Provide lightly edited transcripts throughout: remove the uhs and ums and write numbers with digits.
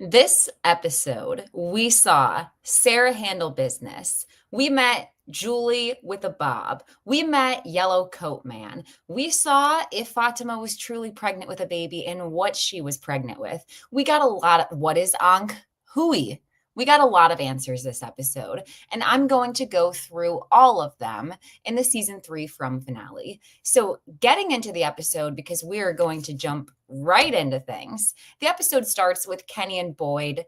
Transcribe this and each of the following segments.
This episode, we saw Sarah handle business. We met Julie with a bob. We met Yellow Coat Man. We saw if Fatima was truly pregnant with a baby and what she was pregnant with. We got a lot of what is Ankh Hui. We got a lot of answers this episode, and I'm going to go through all of them in the season 3 from finale. So, getting into the episode, because we are going to jump right into things. The episode starts with Kenny and Boyd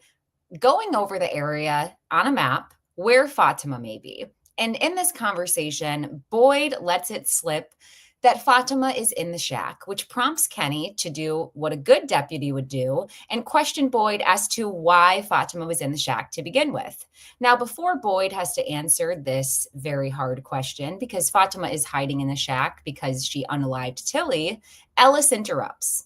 going over the area on a map where Fatima may be. And in this conversation, Boyd lets it slip that Fatima is in the shack, which prompts Kenny to do what a good deputy would do and question Boyd as to why Fatima was in the shack to begin with. Now, before Boyd has to answer this very hard question, because Fatima is hiding in the shack because she unalived Tilly, Ellis interrupts.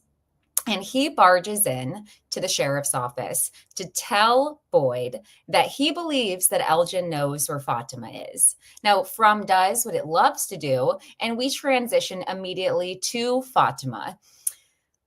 And he barges in to the sheriff's office to tell Boyd that he believes that Elgin knows where Fatima is. Now, From does what it loves to do, and we transition immediately to Fatima.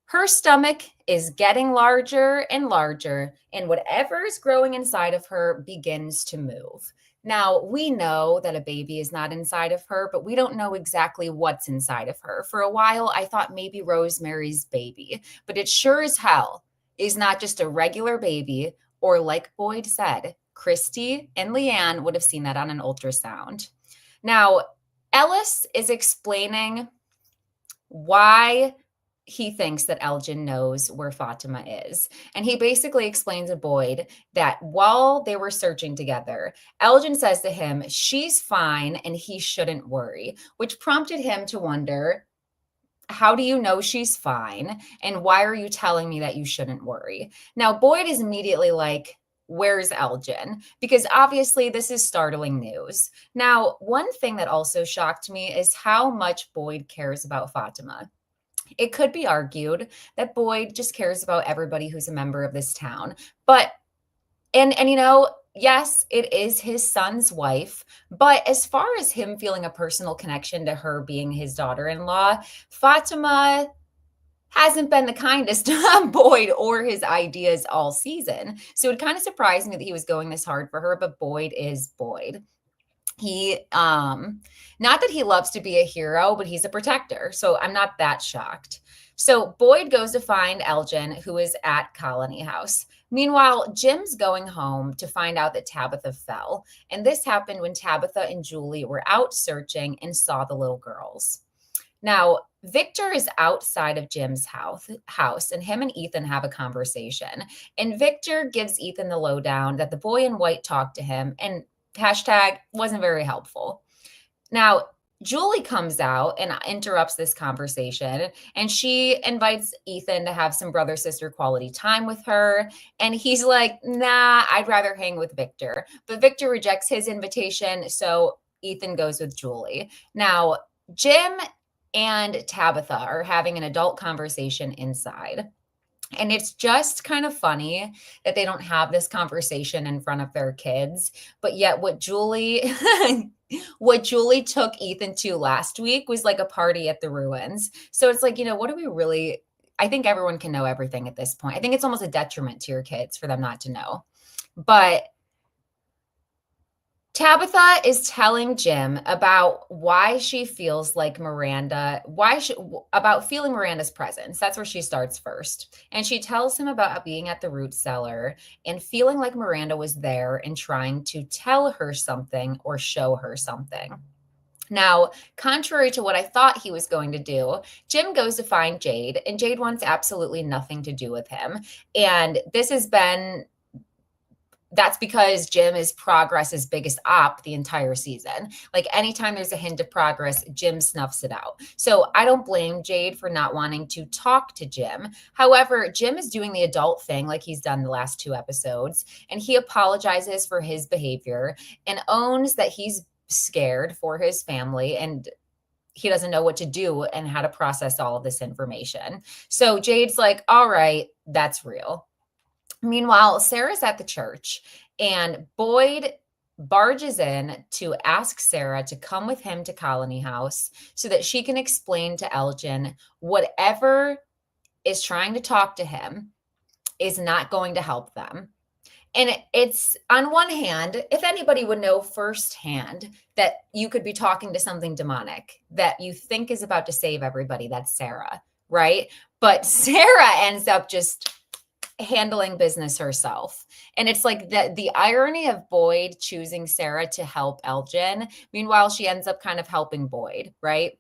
Her stomach is getting larger and larger, and whatever is growing inside of her begins to move. Now, we know that a baby is not inside of her, but we don't know exactly what's inside of her. For a while, I thought maybe Rosemary's baby, but it sure as hell is not just a regular baby, or like Boyd said, Christy and Leanne would have seen that on an ultrasound. Now, Ellis is explaining why he thinks that Elgin knows where Fatima is. And he basically explains to Boyd that while they were searching together, Elgin says to him, she's fine and he shouldn't worry, which prompted him to wonder, how do you know she's fine? And why are you telling me that you shouldn't worry? Now, Boyd is immediately like, where's Elgin? Because obviously this is startling news. Now, one thing that also shocked me is how much Boyd cares about Fatima. It could be argued that Boyd just cares about everybody who's a member of this town. But and you know, yes, it is his son's wife, but as far as him feeling a personal connection to her being his daughter-in-law, Fatima hasn't been the kindest to Boyd or his ideas all season. So it kind of surprised me that he was going this hard for her, but Boyd is Boyd. He not that he loves to be a hero, but he's a protector, so I'm not that shocked. So Boyd goes to find Elgin, who is at Colony House. Meanwhile, Jim's going home to find out that Tabitha fell, and this happened when Tabitha and Julie were out searching and saw the little girls. Now, Victor is outside of Jim's house, and him and Ethan have a conversation. And Victor gives Ethan the lowdown that the boy in white talked to him and hashtag wasn't very helpful. Now, Julie comes out and interrupts this conversation, and she invites Ethan to have some brother sister quality time with her. And he's like, nah, I'd rather hang with Victor. But Victor rejects his invitation, so Ethan goes with Julie. Now, Jim and Tabitha are having an adult conversation inside. And it's just kind of funny that they don't have this conversation in front of their kids. But yet what Julie what Julie took Ethan to last week was like a party at the ruins. So it's like, what do we really I think everyone can know everything at this point. I think it's almost a detriment to your kids for them not to know. But Tabitha is telling Jim about why she feels like about feeling Miranda's presence. That's where she starts first. And she tells him about being at the root cellar and feeling like Miranda was there and trying to tell her something or show her something. Now, contrary to what I thought he was going to do, Jim goes to find Jade, and Jade wants absolutely nothing to do with him. And that's because Jim is Progress's biggest op the entire season. Like anytime there's a hint of progress, Jim snuffs it out. So I don't blame Jade for not wanting to talk to Jim. However, Jim is doing the adult thing like he's done the last 2 episodes, and he apologizes for his behavior and owns that he's scared for his family and he doesn't know what to do and how to process all of this information. So Jade's like, all right, that's real. Meanwhile, Sarah's at the church, and Boyd barges in to ask Sarah to come with him to Colony House so that she can explain to Elgin whatever is trying to talk to him is not going to help them. And it's, on one hand, if anybody would know firsthand that you could be talking to something demonic that you think is about to save everybody, that's Sarah, right? But Sarah ends up just handling business herself. And it's like the irony of Boyd choosing Sarah to help Elgin. Meanwhile, she ends up kind of helping Boyd, right?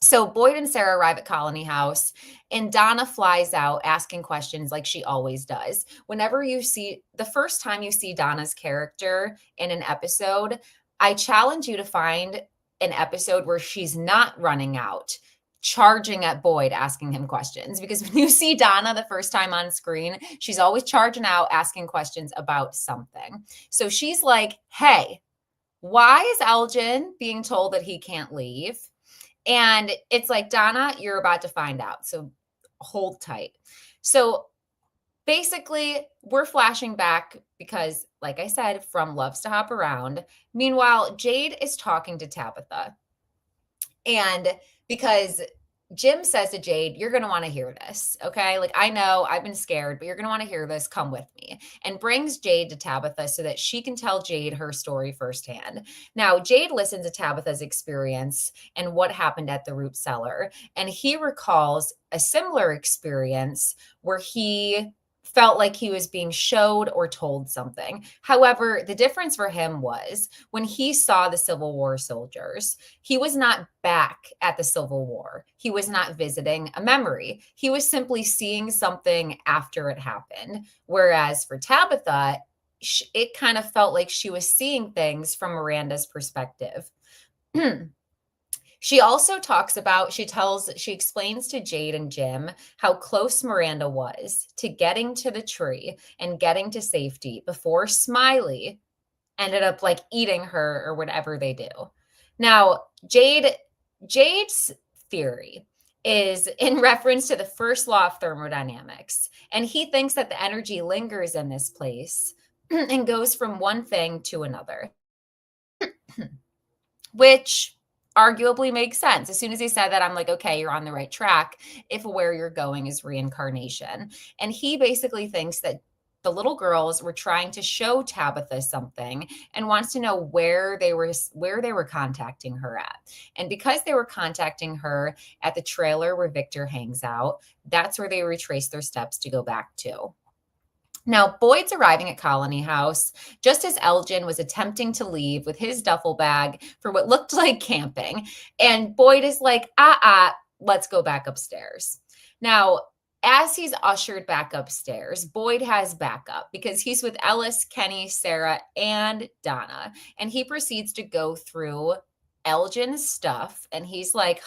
So Boyd and Sarah arrive at Colony House, and Donna flies out asking questions like she always does. Whenever you see, the first time you see Donna's character in an episode, I challenge you to find an episode where she's not running out, charging at Boyd, asking him questions. Because when you see Donna the first time on screen, she's always charging out, asking questions about something. So she's like, hey, why is Elgin being told that he can't leave? And it's like, Donna, you're about to find out. So hold tight. So basically, we're flashing back because, like I said, from Loves to Hop Around. Meanwhile, Jade is talking to Tabitha. And because Jim says to Jade, you're going to want to hear this. Okay. Like, I know I've been scared, but you're going to want to hear this. Come with me. And brings Jade to Tabitha so that she can tell Jade her story firsthand. Now, Jade listens to Tabitha's experience and what happened at the root cellar. And he recalls a similar experience where he felt like he was being showed or told something. However, the difference for him was when he saw the Civil War soldiers, he was not back at the Civil War. He was not visiting a memory. He was simply seeing something after it happened. Whereas for Tabitha, it kind of felt like she was seeing things from Miranda's perspective. She also talks about, she explains to Jade and Jim how close Miranda was to getting to the tree and getting to safety before Smiley ended up like eating her or whatever they do. Now, Jade's theory is in reference to the first law of thermodynamics. And he thinks that the energy lingers in this place and goes from one thing to another, which arguably makes sense. As soon as he said that, I'm like, okay, you're on the right track if where you're going is reincarnation. And he basically thinks that the little girls were trying to show Tabitha something and wants to know where they were contacting her at. And because they were contacting her at the trailer where Victor hangs out, that's where they retraced their steps to go back to. Now, Boyd's arriving at Colony House just as Elgin was attempting to leave with his duffel bag for what looked like camping. And Boyd is like, let's go back upstairs. Now, as he's ushered back upstairs, Boyd has backup because he's with Ellis, Kenny, Sarah, and Donna. And he proceeds to go through Elgin's stuff. And he's like,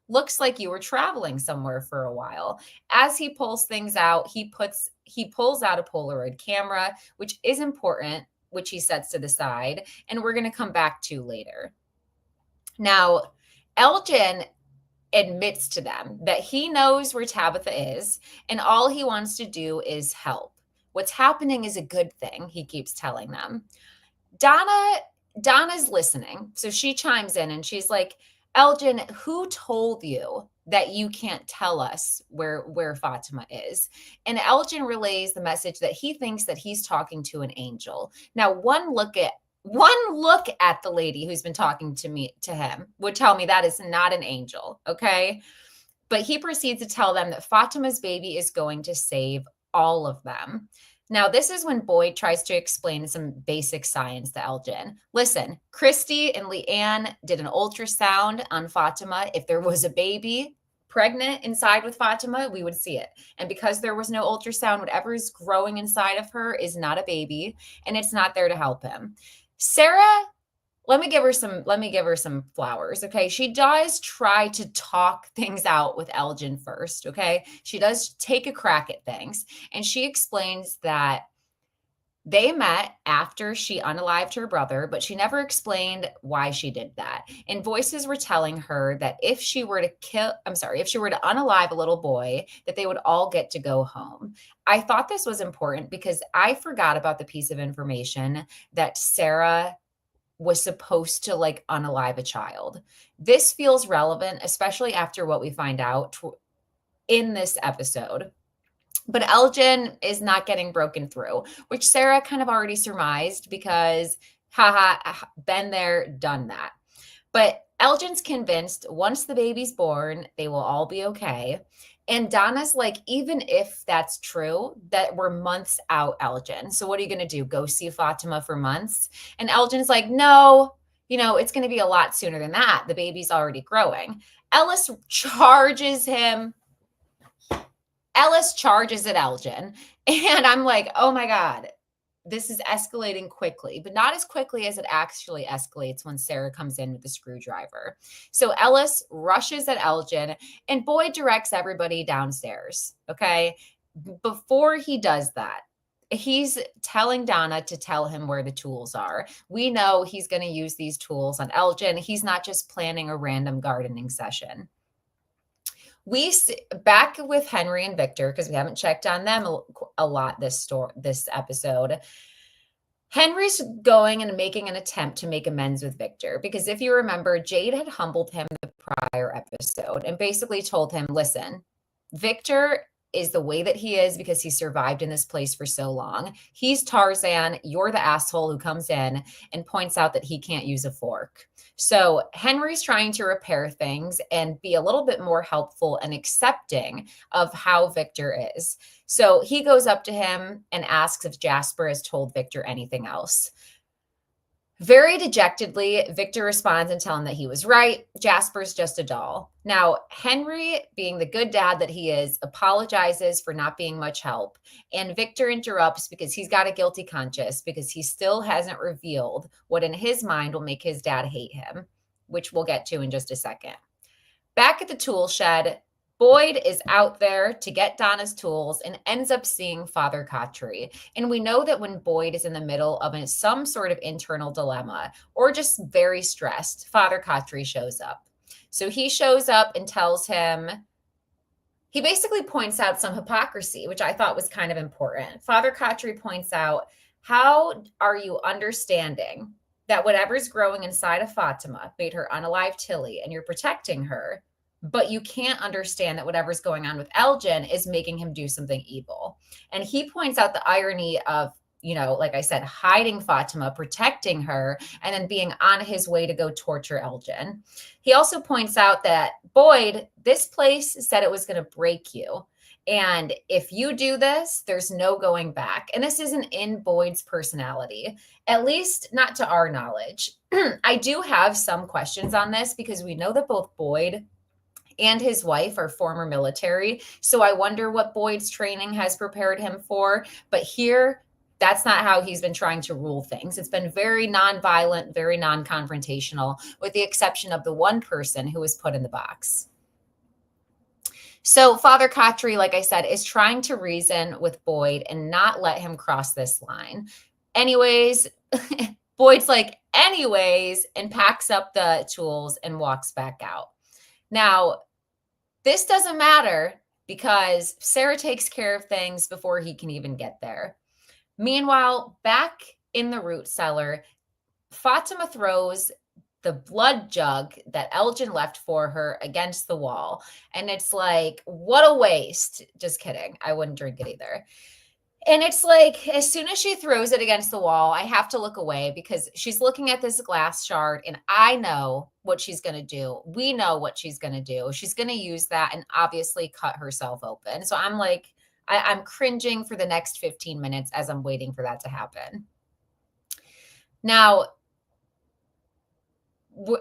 looks like you were traveling somewhere for a while. As he pulls things out, he pulls out a Polaroid camera, which is important, which he sets to the side, and we're going to come back to later. Now, Elgin admits to them that he knows where Tabitha is, and all he wants to do is help. What's happening is a good thing, he keeps telling them. Donna's listening, so she chimes in and she's like, Elgin, who told you that you can't tell us where Fatima is? And Elgin relays the message that he thinks that he's talking to an angel. Now, one look at the lady who's been talking to him would tell me that is not an angel, okay? But he proceeds to tell them that Fatima's baby is going to save all of them. Now, this is when Boyd tries to explain some basic science to Elgin. Listen, Christy and Leanne did an ultrasound on Fatima. If there was a baby pregnant inside with Fatima, we would see it. And because there was no ultrasound, whatever is growing inside of her is not a baby, and it's not there to help him. Sarah, let me give her some flowers, okay? She does try to talk things out with Elgin first, okay? She does take a crack at things, and she explains that they met after she unalived her brother, but she never explained why she did that. And voices were telling her that if she were to unalive a little boy, that they would all get to go home. I thought this was important because I forgot about the piece of information that Sarah was supposed to like unalive a child. This feels relevant, especially after what we find out in this episode. But Elgin is not getting broken through, which Sarah kind of already surmised because, haha, been there, done that. But Elgin's convinced once the baby's born, they will all be okay. And Donna's like, even if that's true, that we're months out, Elgin. So what are you going to do? Go see Fatima for months? And Elgin's like, no, it's going to be a lot sooner than that. The baby's already growing. Ellis charges him. Ellis charges at Elgin. And I'm like, oh my God, this is escalating quickly, but not as quickly as it actually escalates when Sarah comes in with the screwdriver. So Ellis rushes at Elgin and Boyd directs everybody downstairs. Okay. Before he does that, he's telling Donna to tell him where the tools are. We know he's going to use these tools on Elgin. He's not just planning a random gardening session. We back with Henry and Victor, because we haven't checked on them a lot this episode. Henry's going and making an attempt to make amends with Victor, because if you remember, Jade had humbled him the prior episode and basically told him, listen, Victor is the way that he is because he survived in this place for so long. He's Tarzan. You're the asshole who comes in and points out that he can't use a fork. So Henry's trying to repair things and be a little bit more helpful and accepting of how Victor is. So he goes up to him and asks if Jasper has told Victor anything else. Very dejectedly, Victor responds and tells him that he was right. Jasper's just a doll. Now, Henry, being the good dad that he is, apologizes for not being much help. And Victor interrupts because he's got a guilty conscience, because he still hasn't revealed what in his mind will make his dad hate him, which we'll get to in just a second. Back at the tool shed, Boyd is out there to get Donna's tools and ends up seeing Father Khatri. And we know that when Boyd is in the middle of some sort of internal dilemma or just very stressed, Father Khatri shows up. So he shows up and tells him, he basically points out some hypocrisy, which I thought was kind of important. Father Khatri points out, how are you understanding that whatever's growing inside of Fatima made her unalive Tilly and you're protecting her, but you can't understand that whatever's going on with Elgin is making him do something evil. And he points out the irony of, like I said, hiding Fatima, protecting her, and then being on his way to go torture Elgin. He also points out that, Boyd, this place said it was going to break you. And if you do this, there's no going back. And this isn't in Boyd's personality, at least not to our knowledge. I do have some questions on this because we know that both Boyd and his wife are former military. So I wonder what Boyd's training has prepared him for. But here, that's not how he's been trying to rule things. It's been very nonviolent, very non-confrontational, with the exception of the one person who was put in the box. So Father Khatri, like I said, is trying to reason with Boyd and not let him cross this line. Anyways, Boyd's like, anyways, and packs up the tools and walks back out. Now, this doesn't matter because Sarah takes care of things before he can even get there. Meanwhile, back in the root cellar, Fatima throws the blood jug that Elgin left for her against the wall. And it's like, what a waste. Just kidding. I wouldn't drink it either. And it's like, as soon as she throws it against the wall, I have to look away because she's looking at this glass shard and I know what she's going to do. We know what she's going to do. She's going to use that and obviously cut herself open. So I'm like, I'm cringing for the next 15 minutes as I'm waiting for that to happen. Now,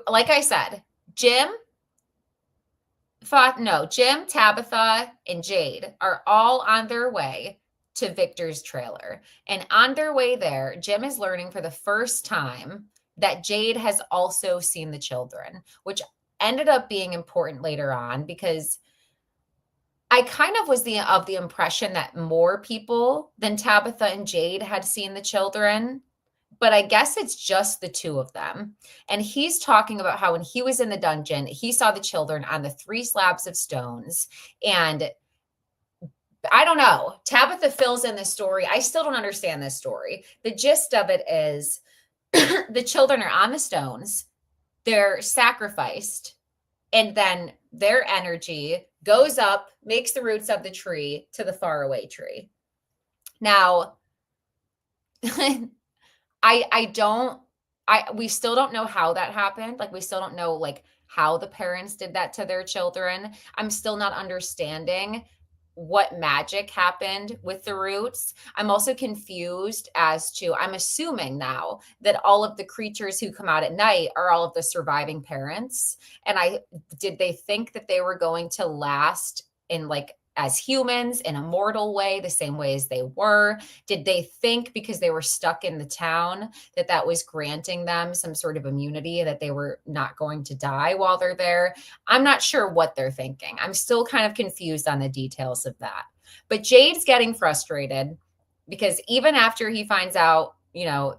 like I said, Jim, Tabitha, and Jade are all on their way to Victor's trailer. And on their way there, Jim is learning for the first time that Jade has also seen the children, which ended up being important later on because I kind of was of the impression that more people than Tabitha and Jade had seen the children, but I guess it's just the two of them. And he's talking about how when he was in the dungeon, he saw the children on the 3 slabs of stones. And I don't know. Tabitha fills in this story. I still don't understand this story. The gist of it is the children are on the stones. They're sacrificed. And then their energy, goes up, makes the roots of the tree to the faraway tree. Now, we still don't know how that happened. Like, we still don't know like how the parents did that to their children. I'm still not understanding what magic happened with the roots. I'm also confused as to, I'm assuming now that all of the creatures who come out at night are all of the surviving parents. And did they think that they were going to last in like as humans in a mortal way, the same way as they were? Did they think because they were stuck in the town that that was granting them some sort of immunity, that they were not going to die while they're there? I'm not sure what they're thinking. I'm still kind of confused on the details of that. But Jade's getting frustrated because even after he finds out,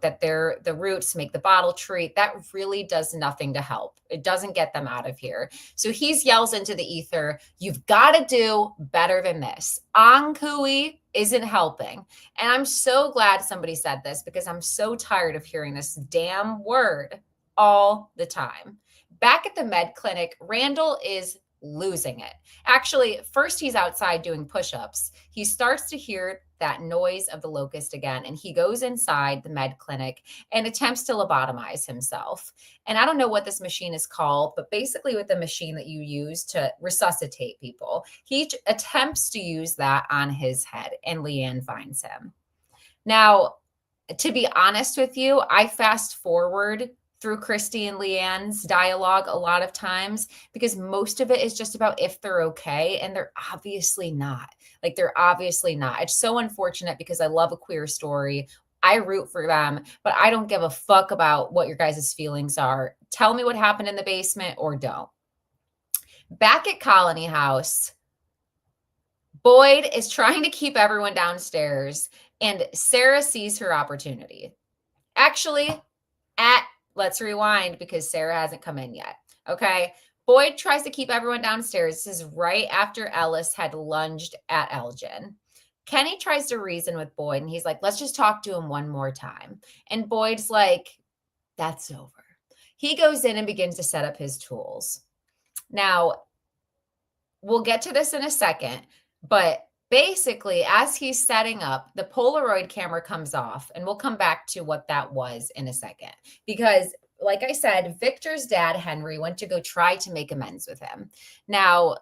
that the roots make the bottle tree, that really does nothing to help. It doesn't get them out of here. So he yells into the ether, "You've got to do better than this. Ankhui isn't helping." And I'm so glad somebody said this, because I'm so tired of hearing this damn word all the time. Back at the med clinic, Randall is losing it. Actually, first he's outside doing push-ups. He starts to hear that noise of the locust again, and he goes inside the med clinic and attempts to lobotomize himself. And I don't know what this machine is called, but basically with the machine that you use to resuscitate people, he attempts to use that on his head, and Leanne finds him. Now, to be honest with you, I fast forward through Christy and Leanne's dialogue a lot of times, because most of it is just about if they're okay, and they're obviously not. Like, they're obviously not. It's so unfortunate, because I love a queer story. I root for them, but I don't give a fuck about what your guys' feelings are. Tell me what happened in the basement or don't. Back at Colony House, Boyd is trying to keep everyone downstairs, and Sarah sees her opportunity. Actually, let's rewind, because Sarah hasn't come in yet. Okay. Boyd tries to keep everyone downstairs. This is right after Ellis had lunged at Elgin. Kenny tries to reason with Boyd, and he's like, "Let's just talk to him one more time." And Boyd's like, "That's over." He goes in and begins to set up his tools. Now, we'll get to this in a second, but basically, as he's setting up, the Polaroid camera comes off, and we'll come back to what that was in a second. Because, like I said, Victor's dad, Henry, went to go try to make amends with him. Now,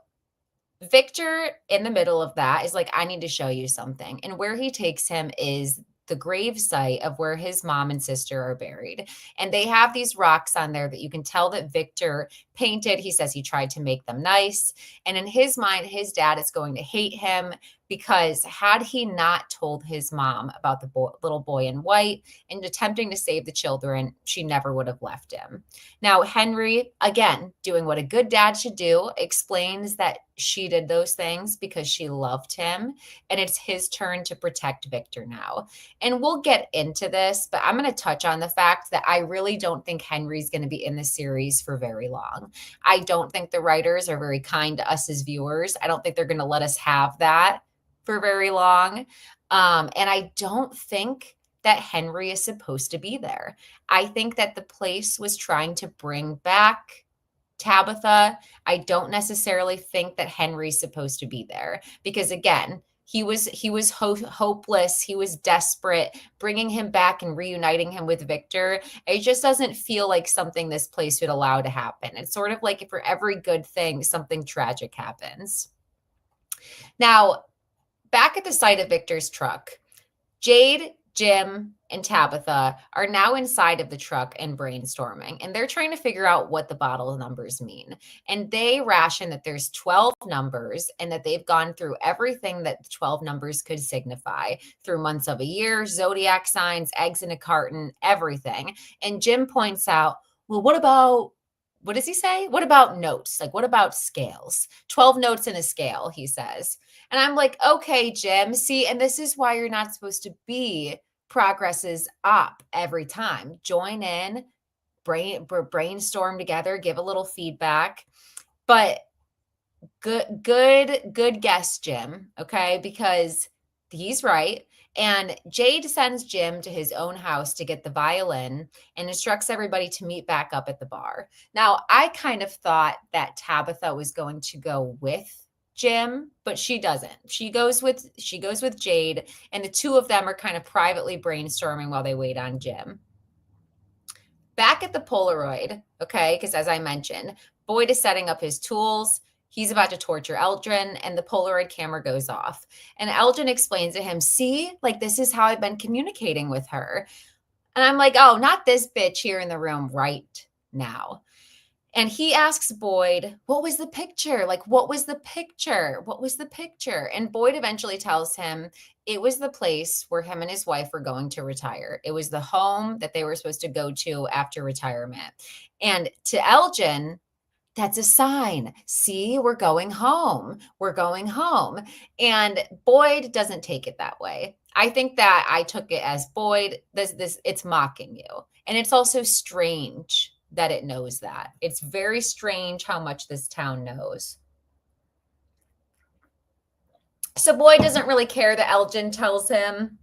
Victor, in the middle of that, is like, "I need to show you something." And where he takes him is the grave site of where his mom and sister are buried. And they have these rocks on there that you can tell that Victor painted. He says he tried to make them nice. And in his mind, his dad is going to hate him, because had he not told his mom about the little boy in white and attempting to save the children, she never would have left him. Now, Henry, again, doing what a good dad should do, explains that she did those things because she loved him, and it's his turn to protect Victor now. And we'll get into this, but I'm going to touch on the fact that I really don't think Henry's going to be in the series for very long. I don't think the writers are very kind to us as viewers. I don't think they're going to let us have that for very long. And I don't think that Henry is supposed to be there. I think that the place was trying to bring back Tabitha. I don't necessarily think that Henry's supposed to be there, because again, he was hopeless. He was desperate. Bringing him back and reuniting him with Victor, it just doesn't feel like something this place would allow to happen. It's sort of like for every good thing, something tragic happens. Now, back at the site of Victor's truck, Jade, Jim, and Tabitha are now inside of the truck and brainstorming, and they're trying to figure out what the bottle numbers mean. And they ration that there's 12 numbers, and that they've gone through everything that the 12 numbers could signify through months of a year, zodiac signs, eggs in a carton, everything. And Jim points out, "Well, what does he say? What about notes? Like, what about scales? 12 notes in a scale," he says. And I'm like, "Okay, Jim, see, and this is why you're not supposed to be progress is up every time. Join in, brainstorm together, give a little feedback." But good guess, Jim. Okay, because he's right. And Jade sends Jim to his own house to get the violin and instructs everybody to meet back up at the bar. Now, I kind of thought that Tabitha was going to go with Jim, but she doesn't. She goes with Jade, and the two of them are kind of privately brainstorming while they wait on Jim. Back at the Polaroid, okay, because as I mentioned, Boyd is setting up his tools. He's about to torture Elgin, and the Polaroid camera goes off. And Elgin explains to him, see, like, this is how I've been communicating with her. And I'm like, oh, not this bitch here in the room right now. And he asks Boyd, what was the picture? Like, what was the picture? What was the picture? And Boyd eventually tells him it was the place where him and his wife were going to retire. It was the home that they were supposed to go to after retirement. And to Elgin, that's a sign. See, we're going home. We're going home. And Boyd doesn't take it that way. I think that I took it as Boyd, it's mocking you. And it's also strange that it knows that. It's very strange how much this town knows. So Boyd doesn't really care that Elgin tells him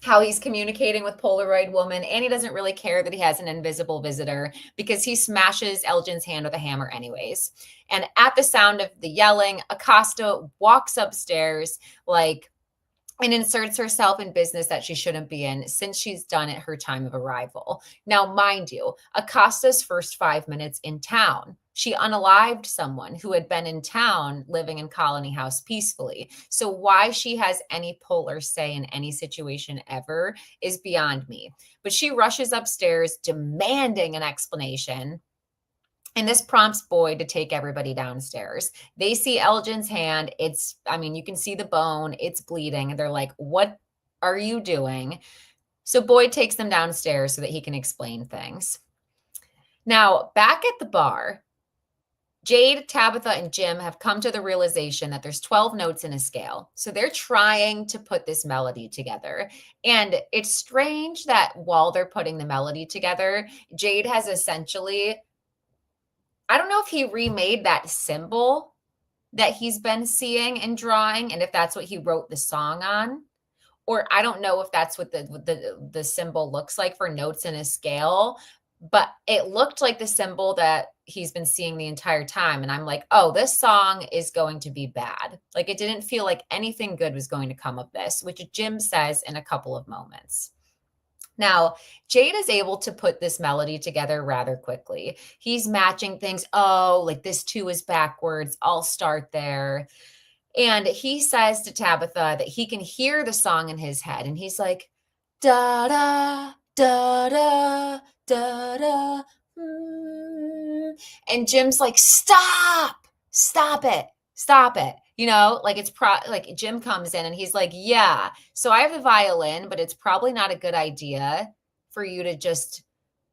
how he's communicating with Polaroid Woman, and he doesn't really care that he has an invisible visitor because he smashes Elgin's hand with a hammer anyways. And at the sound of the yelling, Acosta walks upstairs and inserts herself in business that she shouldn't be in since she's done at her time of arrival. Now, mind you, Acosta's first 5 minutes in town, she unalived someone who had been in town living in Colony House peacefully. So why she has any pull or say in any situation ever is beyond me. But she rushes upstairs demanding an explanation. And this prompts Boyd to take everybody downstairs. They see Elgin's hand. You can see the bone. It's bleeding. And they're like, what are you doing? So Boyd takes them downstairs so that he can explain things. Now, back at the bar, Jade, Tabitha, and Jim have come to the realization that there's 12 notes in a scale. So they're trying to put this melody together. And it's strange that while they're putting the melody together, Jade has essentially, I don't know if he remade that symbol that he's been seeing and drawing, and if that's what he wrote the song on, or I don't know if that's what the symbol looks like for notes in a scale, but it looked like the symbol that he's been seeing the entire time. And I'm like, oh, this song is going to be bad. Like, it didn't feel like anything good was going to come of this, which Jim says in a couple of moments. Now, Jade is able to put this melody together rather quickly. He's matching things. Oh, like this two is backwards. I'll start there. And he says to Tabitha that he can hear the song in his head. And he's like, da da, da da, da da. And Jim's like, stop it. Stop it. You know, like like Jim comes in and he's like, yeah, so I have the violin, but it's probably not a good idea for you to just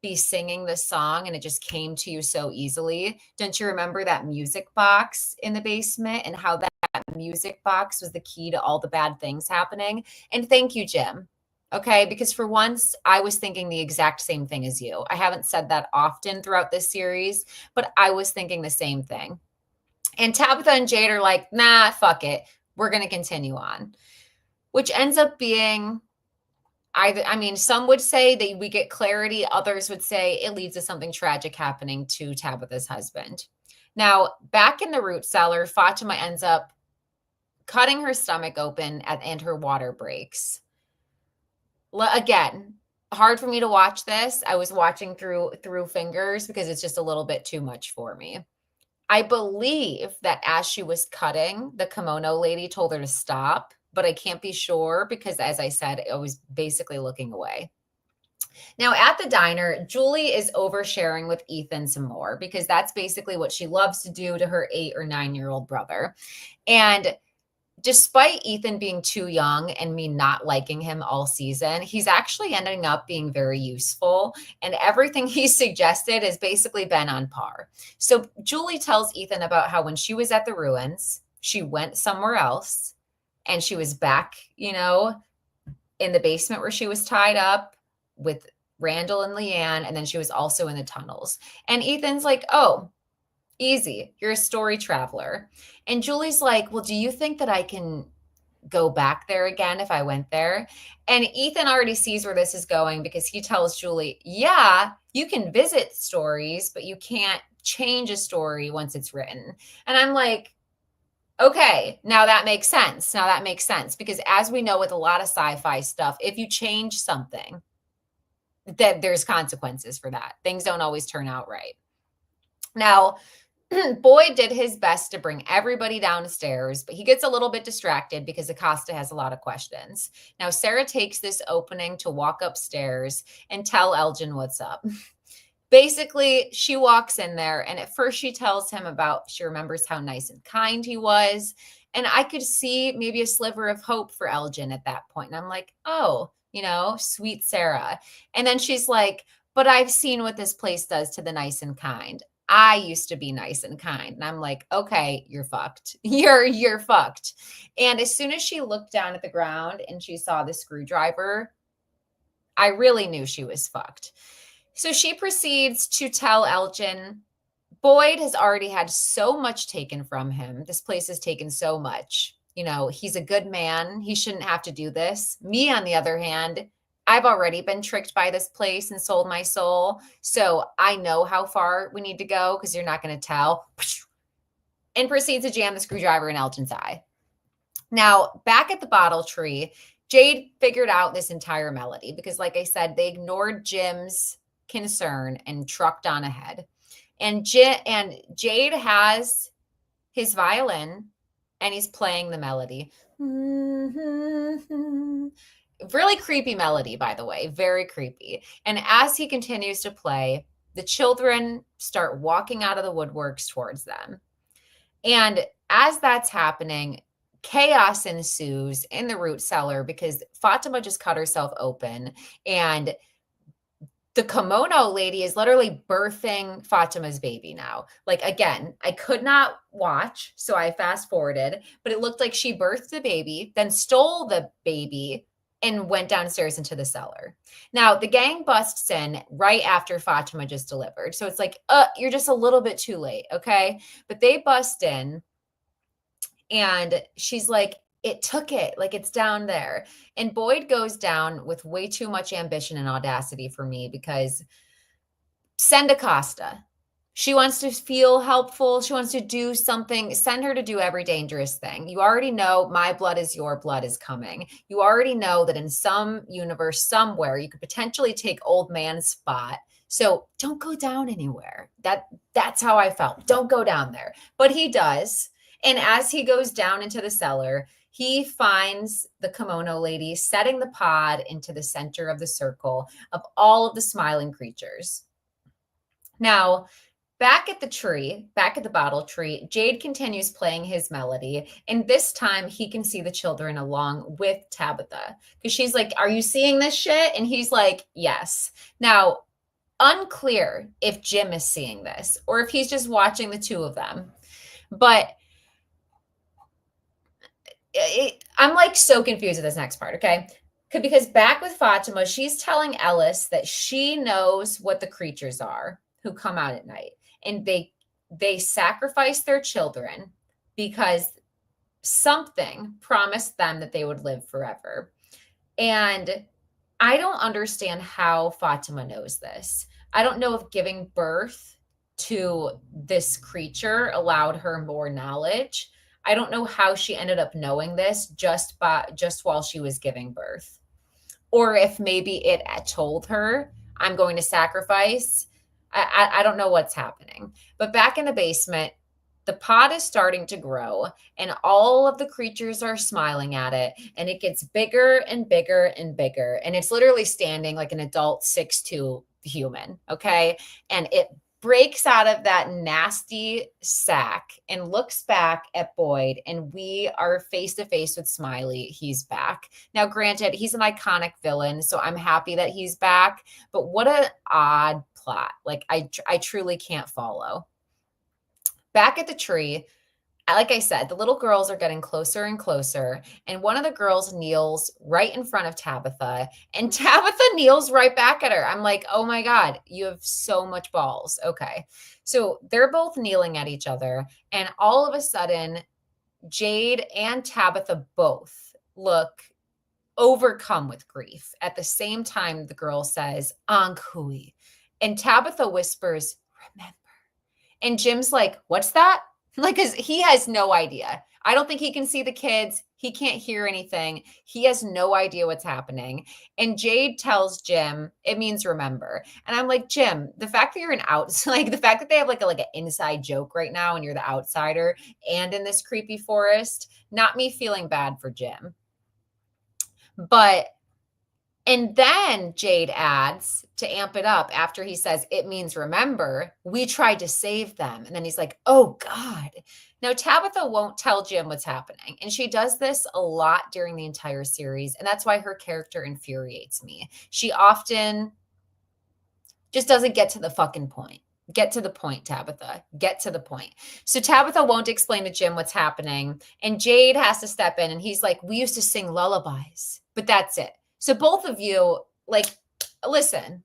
be singing this song and it just came to you so easily. Don't you remember that music box in the basement and how that music box was the key to all the bad things happening? And thank you, Jim. Okay, because for once I was thinking the exact same thing as you. I haven't said that often throughout this series, but I was thinking the same thing. And Tabitha and Jade are like, nah, fuck it. We're going to continue on, which ends up being some would say that we get clarity. Others would say it leads to something tragic happening to Tabitha's husband. Now, back in the root cellar, Fatima ends up cutting her stomach open and her water breaks. Again, hard for me to watch this. I was watching through fingers because it's just a little bit too much for me. I believe that as she was cutting, the kimono lady told her to stop, but I can't be sure because, as I said, I was basically looking away. Now, at the diner, Julie is oversharing with Ethan some more because that's basically what she loves to do to her 8 or 9-year-old brother. And despite Ethan being too young and me not liking him all season, he's actually ending up being very useful. And everything he's suggested has basically been on par. So Julie tells Ethan about how when she was at the ruins, she went somewhere else and she was back, in the basement where she was tied up with Randall and Leanne. And then she was also in the tunnels. And Ethan's like, oh, easy. You're a story traveler. And Julie's like, well, do you think that I can go back there again if I went there? And Ethan already sees where this is going because he tells Julie, yeah, you can visit stories, but you can't change a story once it's written. And I'm like, Okay, now that makes sense. Now that makes sense because as we know with a lot of sci-fi stuff, if you change something, that there's consequences for that. Things don't always turn out right. Now, Boyd did his best to bring everybody downstairs, but he gets a little bit distracted because Acosta has a lot of questions. Now, Sarah takes this opening to walk upstairs and tell Elgin what's up. Basically, she walks in there, and at first she tells him about, she remembers how nice and kind he was. And I could see maybe a sliver of hope for Elgin at that point. And I'm like, oh, sweet Sarah. And then she's like, but I've seen what this place does to the nice and kind. I used to be nice and kind. And I'm like, okay, you're fucked. You're fucked. And as soon as she looked down at the ground and she saw the screwdriver, I really knew she was fucked. So she proceeds to tell Elgin, Boyd has already had so much taken from him. This place has taken so much. He's a good man. He shouldn't have to do this. Me, on the other hand, I've already been tricked by this place and sold my soul. So I know how far we need to go because you're not going to tell. And proceeds to jam the screwdriver in Elgin's eye. Now, back at the bottle tree, Jade figured out this entire melody because, like I said, they ignored Jim's concern and trucked on ahead. And Jade has his violin and he's playing the melody. Really creepy melody, by the way, very creepy. And as he continues to play, the children start walking out of the woodworks towards them. And as that's happening, chaos ensues in the root cellar because Fatima just cut herself open and the kimono lady is literally birthing Fatima's baby now. Like, again, I could not watch, so I fast forwarded, but it looked like she birthed the baby, then stole the baby and went downstairs into the cellar. Now, the gang busts in right after Fatima just delivered. So it's like, you're just a little bit too late, okay? But they bust in and she's like, it took it, like it's down there. And Boyd goes down with way too much ambition and audacity for me because send Acosta. She wants to feel helpful. She wants to do something. Send her to do every dangerous thing. You already know my blood is your blood is coming. You already know that in some universe somewhere you could potentially take old man's spot. So don't go down anywhere. That's how I felt. Don't go down there. But he does. And as he goes down into the cellar, he finds the kimono lady setting the pod into the center of the circle of all of the smiling creatures. Now, back at the bottle tree, Jade continues playing his melody. And this time he can see the children along with Tabitha. Because she's like, are you seeing this shit? And he's like, yes. Now, unclear if Jim is seeing this or if he's just watching the two of them. But I'm like so confused with this next part, okay? Because back with Fatima, she's telling Ellis that she knows what the creatures are who come out at night. And they sacrifice their children because something promised them that they would live forever. And I don't understand how Fatima knows this. I don't know if giving birth to this creature allowed her more knowledge. I don't know how she ended up knowing this just while she was giving birth. Or if maybe it told her, I'm going to sacrifice. I don't know what's happening. But back in the basement, the pod is starting to grow and all of the creatures are smiling at it. And it gets bigger and bigger and bigger. And it's literally standing like an adult 6'2" human. Okay. And it breaks out of that nasty sack and looks back at Boyd, and we are face to face with Smiley. He's back. Now, granted, he's an iconic villain, so I'm happy that he's back, but what an odd plot. Like, I truly can't follow. Back at the tree, like I said, the little girls are getting closer and closer. And one of the girls kneels right in front of Tabitha. And Tabitha kneels right back at her. I'm like, oh my God, you have so much balls. Okay. So they're both kneeling at each other. And all of a sudden, Jade and Tabitha both look overcome with grief. At the same time, the girl says, Ankhui. And Tabitha whispers, remember. And Jim's like, what's that? Like, because he has no idea. I don't think he can see the kids. He can't hear anything. He has no idea what's happening. And Jade tells Jim, it means remember. And I'm like, Jim, the fact that you're an like the fact that they have like an inside joke right now and you're the outsider and in this creepy forest, not me feeling bad for Jim. But and then Jade adds to amp it up after he says, it means remember, we tried to save them. And then he's like, oh God. Now, Tabitha won't tell Jim what's happening. And she does this a lot during the entire series. And that's why her character infuriates me. She often just doesn't get to the fucking point. Get to the point, Tabitha. Get to the point. So Tabitha won't explain to Jim what's happening. And Jade has to step in. And he's like, we used to sing lullabies, but that's it. So both of you, like, listen,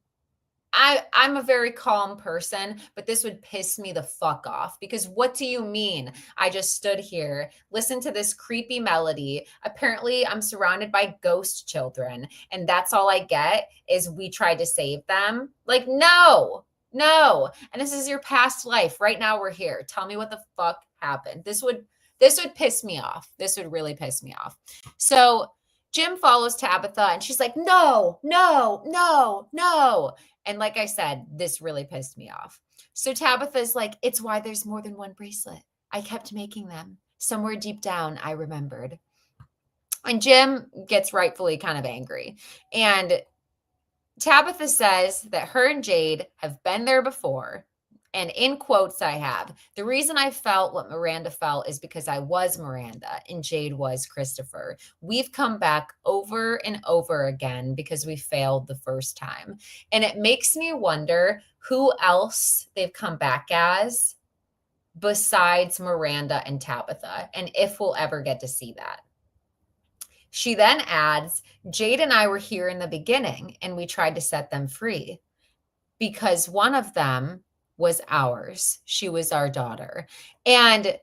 I'm a very calm person, but this would piss me the fuck off because what do you mean? I just stood here, listened to this creepy melody. Apparently, I'm surrounded by ghost children, and that's all I get is we tried to save them. Like, no. And this is your past life. Right now, we're here. Tell me what the fuck happened. This would piss me off. This would really piss me off. So Jim follows Tabitha and she's like, no. And like I said, this really pissed me off. So Tabitha's like, it's why there's more than one bracelet. I kept making them. Somewhere deep down, I remembered. And Jim gets rightfully kind of angry. And Tabitha says that her and Jade have been there before. And in quotes I have, the reason I felt what Miranda felt is because I was Miranda and Jade was Christopher. We've come back over and over again because we failed the first time. And it makes me wonder who else they've come back as besides Miranda and Tabitha, and if we'll ever get to see that. She then adds, Jade and I were here in the beginning and we tried to set them free because one of them was ours. She was our daughter. And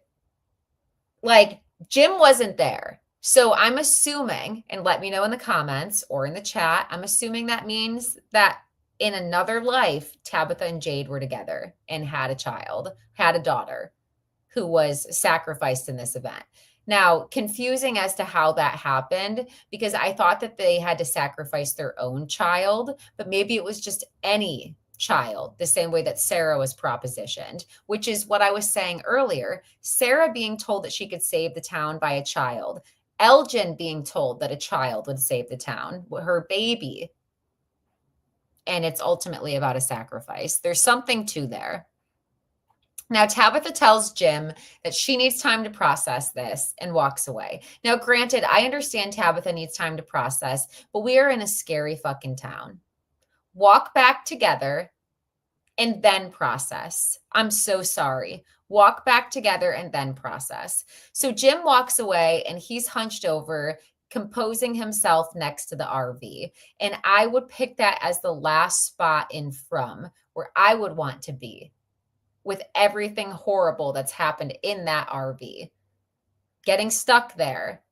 like Jim wasn't there. So I'm assuming, and let me know in the comments or in the chat, I'm assuming that means that in another life, Tabitha and Jade were together and had a child, had a daughter who was sacrificed in this event. Now, confusing as to how that happened, because I thought that they had to sacrifice their own child, but maybe it was just any child, the same way that Sarah was propositioned, which is what I was saying earlier. Sarah being told that she could save the town by a child, Elgin being told that a child would save the town, her baby. And it's ultimately about a sacrifice. There's something to there. Now, Tabitha tells Jim that she needs time to process this and walks away. Now, granted, I understand Tabitha needs time to process, but we are in a scary fucking town. Walk back together and then process. I'm so sorry. Walk back together and then process. So Jim walks away and he's hunched over, composing himself next to the RV. And I would pick that as the last spot in From where I would want to be with everything horrible that's happened in that RV. Getting stuck there.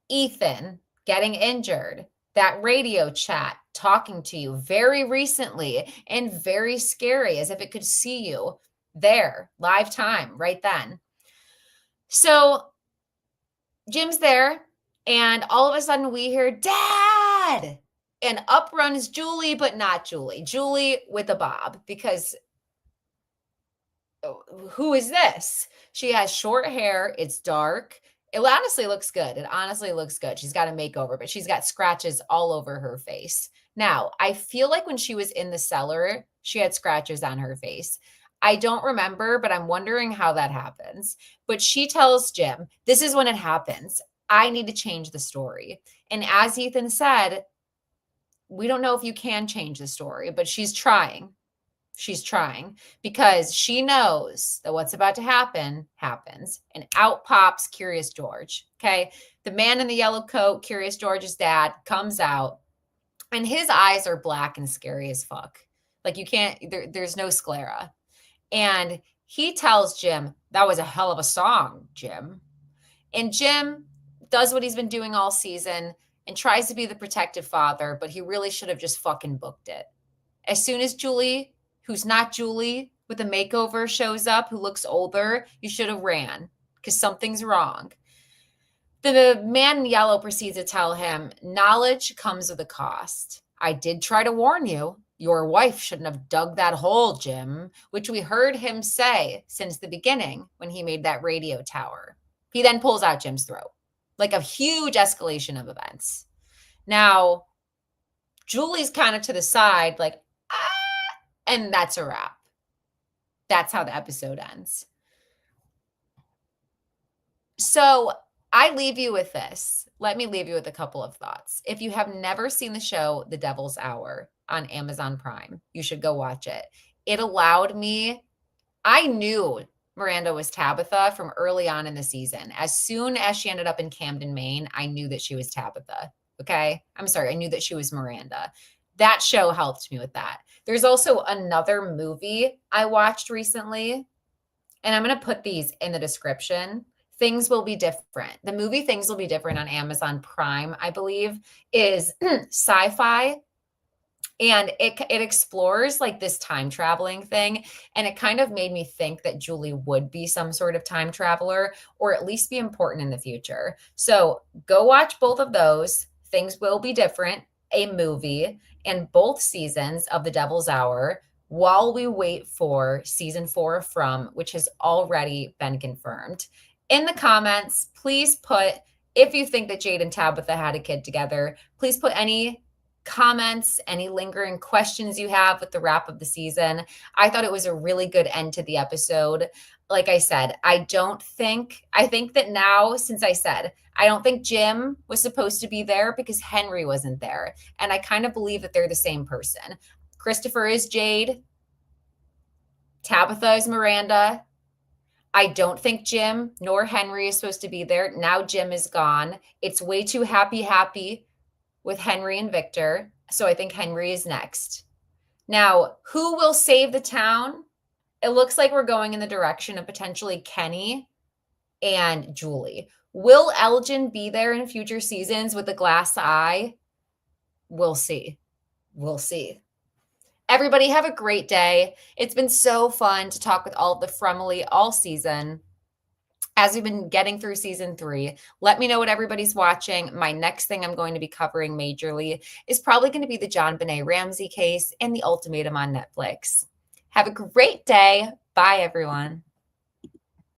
Ethan getting injured. That radio chat talking to you very recently and very scary, as if it could see you there, live time, right then. So Jim's there, and all of a sudden we hear, Dad! And up runs Julie, but not Julie. Julie with a bob, because who is this? She has short hair. It's dark. It honestly looks good. It honestly looks good. She's got a makeover, but she's got scratches all over her face. Now, I feel like when she was in the cellar, she had scratches on her face. I don't remember, but I'm wondering how that happens. But she tells Jim, this is when it happens. I need to change the story. And as Ethan said, we don't know if you can change the story, but she's trying. She's trying because she knows that what's about to happen happens. And out pops Curious George. Okay. The man in the yellow coat, Curious George's dad, comes out and his eyes are black and scary as fuck. Like you can't, there's no sclera. And he tells Jim, that was a hell of a song, Jim. And Jim does what he's been doing all season and tries to be the protective father, but he really should have just fucking booked it. As soon as Julie, who's not Julie with a makeover, shows up, who looks older, you should have ran because something's wrong. The man in yellow proceeds to tell him, knowledge comes with a cost. I did try to warn you. Your wife shouldn't have dug that hole, Jim, which we heard him say since the beginning when he made that radio tower. He then pulls out Jim's throat, like a huge escalation of events. Now, Julie's kind of to the side, like, ah, and that's a wrap. That's how the episode ends. So I leave you with this. Let me leave you with a couple of thoughts. If you have never seen the show, The Devil's Hour on Amazon Prime, you should go watch it. It allowed me, I knew Miranda was Tabitha from early on in the season. As soon as she ended up in Camden, Maine, I knew that she was Tabitha. Okay. I'm sorry. I knew that she was Miranda. That show helped me with that. There's also another movie I watched recently, and I'm going to put these in the description. Things Will Be Different. The movie Things Will Be Different on Amazon Prime, I believe, is sci-fi. And it explores like this time traveling thing. And it kind of made me think that Julie would be some sort of time traveler or at least be important in the future. So go watch both of those. Things Will Be Different, a movie, and both seasons of The Devil's Hour while we wait for season 4 of From, which has already been confirmed. In the comments, please put, if you think that Jade and Tabitha had a kid together, please put any comments, any lingering questions you have with the wrap of the season. I thought it was a really good end to the episode. Like I said, I think that now, since I said, I don't think Jim was supposed to be there because Henry wasn't there. And I kind of believe that they're the same person. Christopher is Jade. Tabitha is Miranda. I don't think Jim nor Henry is supposed to be there. Now Jim is gone. It's way too happy with Henry and Victor. So I think Henry is next. Now, who will save the town? It looks like we're going in the direction of potentially Kenny and Julie. Will Elgin be there in future seasons with a glass eye? We'll see. We'll see. Everybody have a great day. It's been so fun to talk with all of the Frumily all season as we've been getting through season 3. Let me know what everybody's watching. My next thing I'm going to be covering majorly is probably going to be the JonBenét Ramsey case and The Ultimatum on Netflix. Have a great day. Bye, everyone.